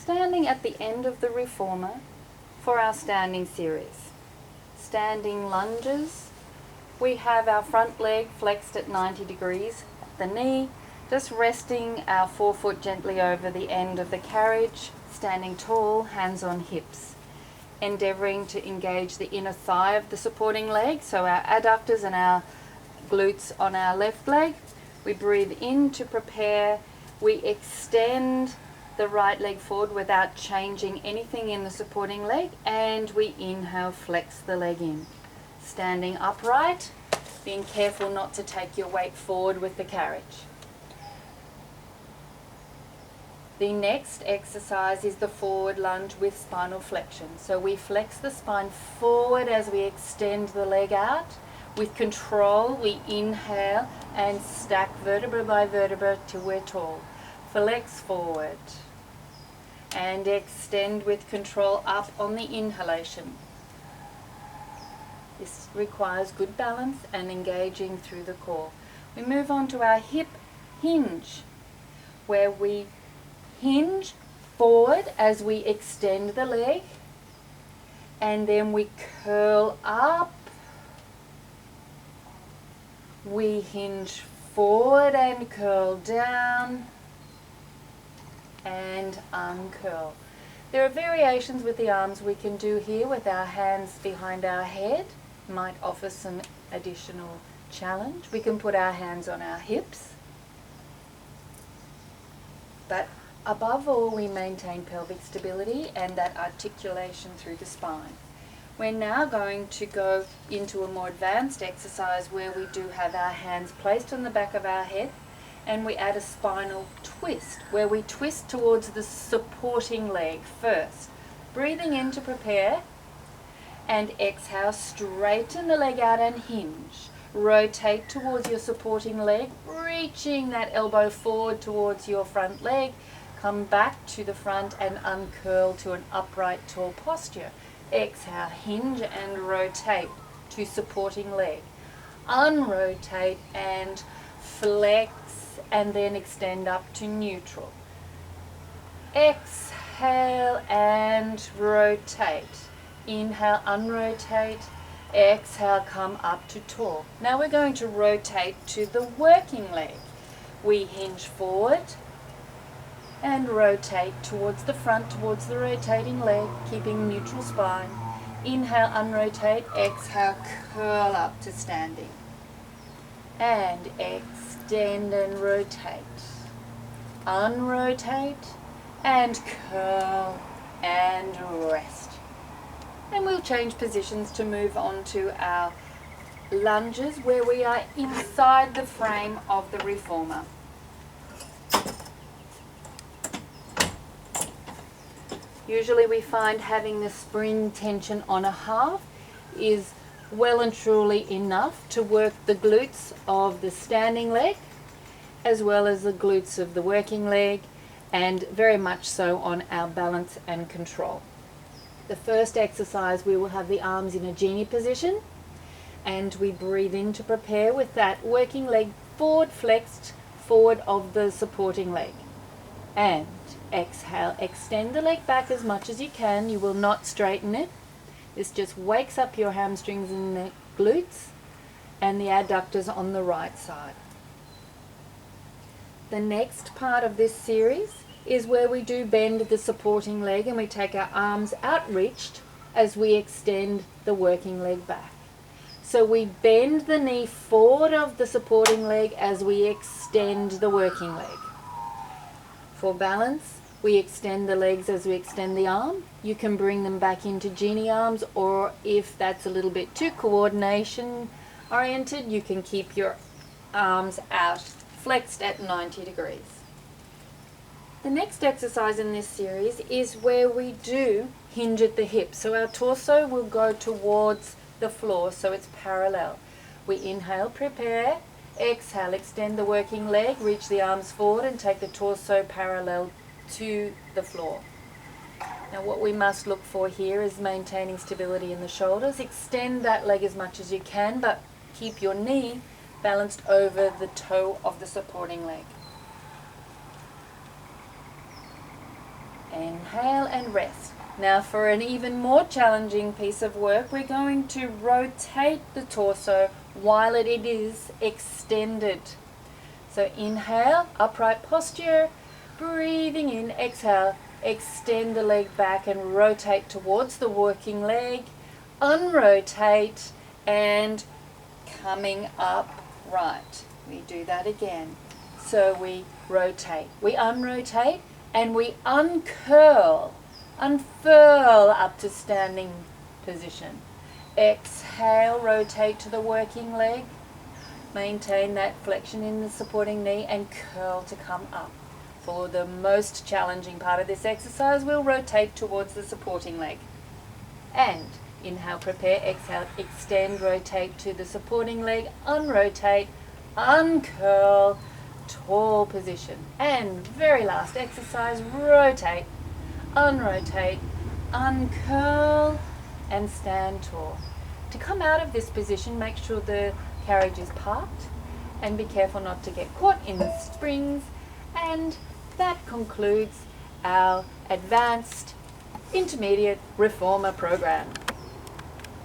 standing at the end of the reformer for our standing series. Standing lunges, we have our front leg flexed at 90 degrees at the knee, just resting our forefoot gently over the end of the carriage, standing tall, hands on hips, endeavouring to engage the inner thigh of the supporting leg, so our adductors and our glutes on our left leg. We breathe in to prepare, we extend the right leg forward without changing anything in the supporting leg, and we inhale, flex the leg in. Standing upright, being careful not to take your weight forward with the carriage. The next exercise is the forward lunge with spinal flexion. So we flex the spine forward as we extend the leg out. With control, we inhale and stack vertebra by vertebra till we're tall. Flex forward and extend with control up on the inhalation. This requires good balance and engaging through the core. We move on to our hip hinge, where we hinge forward as we extend the leg, and then we curl up. We hinge forward and curl down and uncurl. There are variations with the arms we can do here with our hands behind our head. Might offer some additional challenge. We can put our hands on our hips, but above all, we maintain pelvic stability and that articulation through the spine. We're now going to go into a more advanced exercise where we do have our hands placed on the back of our head, and we add a spinal twist where we twist towards the supporting leg first. Breathing in to prepare, and exhale, straighten the leg out and hinge. Rotate towards your supporting leg, reaching that elbow forward towards your front leg. Come back to the front and uncurl to an upright tall posture. Exhale, hinge and rotate to supporting leg. Unrotate and flex and then extend up to neutral. Exhale and rotate. Inhale, unrotate. Exhale, come up to tall. Now we're going to rotate to the working leg. We hinge forward and rotate towards the front, towards the rotating leg, keeping neutral spine. Inhale, unrotate. Exhale, curl up to standing. And extend and rotate. Unrotate and curl and rest. And we'll change positions to move on to our lunges, where we are inside the frame of the reformer. Usually we find having the spring tension on a half is well and truly enough to work the glutes of the standing leg as well as the glutes of the working leg, and very much so on our balance and control. The first exercise, we will have the arms in a genie position, and we breathe in to prepare with that working leg forward flexed forward of the supporting leg. And exhale, extend the leg back as much as you can. You will not straighten it. This just wakes up your hamstrings and the glutes and the adductors on the right side. The next part of this series is where we do bend the supporting leg, and we take our arms outreached as we extend the working leg back. So we bend the knee forward of the supporting leg as we extend the working leg. For balance, we extend the legs as we extend the arm. You can bring them back into genie arms, or if that's a little bit too coordination oriented, you can keep your arms out, flexed at 90 degrees. The next exercise in this series is where we do hinge at the hips. So our torso will go towards the floor so it's parallel. We inhale, prepare. Exhale, extend the working leg, reach the arms forward and take the torso parallel to the floor. Now what we must look for here is maintaining stability in the shoulders. Extend that leg as much as you can, but keep your knee balanced over the toe of the supporting leg. Inhale and rest. Now for an even more challenging piece of work, we're going to rotate the torso while it is extended. So inhale, upright posture, breathing in, exhale, extend the leg back and rotate towards the working leg, unrotate and coming up right. We do that again. So we rotate, we unrotate and we uncurl, unfurl up to standing position. Exhale, rotate to the working leg. Maintain that flexion in the supporting knee and curl to come up. For the most challenging part of this exercise, we'll rotate towards the supporting leg. And inhale, prepare, exhale, extend, rotate to the supporting leg, unrotate, uncurl, tall position. And very last exercise, rotate, unrotate, uncurl, and stand tall. To come out of this position, make sure the carriage is parked and be careful not to get caught in the springs. And that concludes our advanced intermediate reformer program.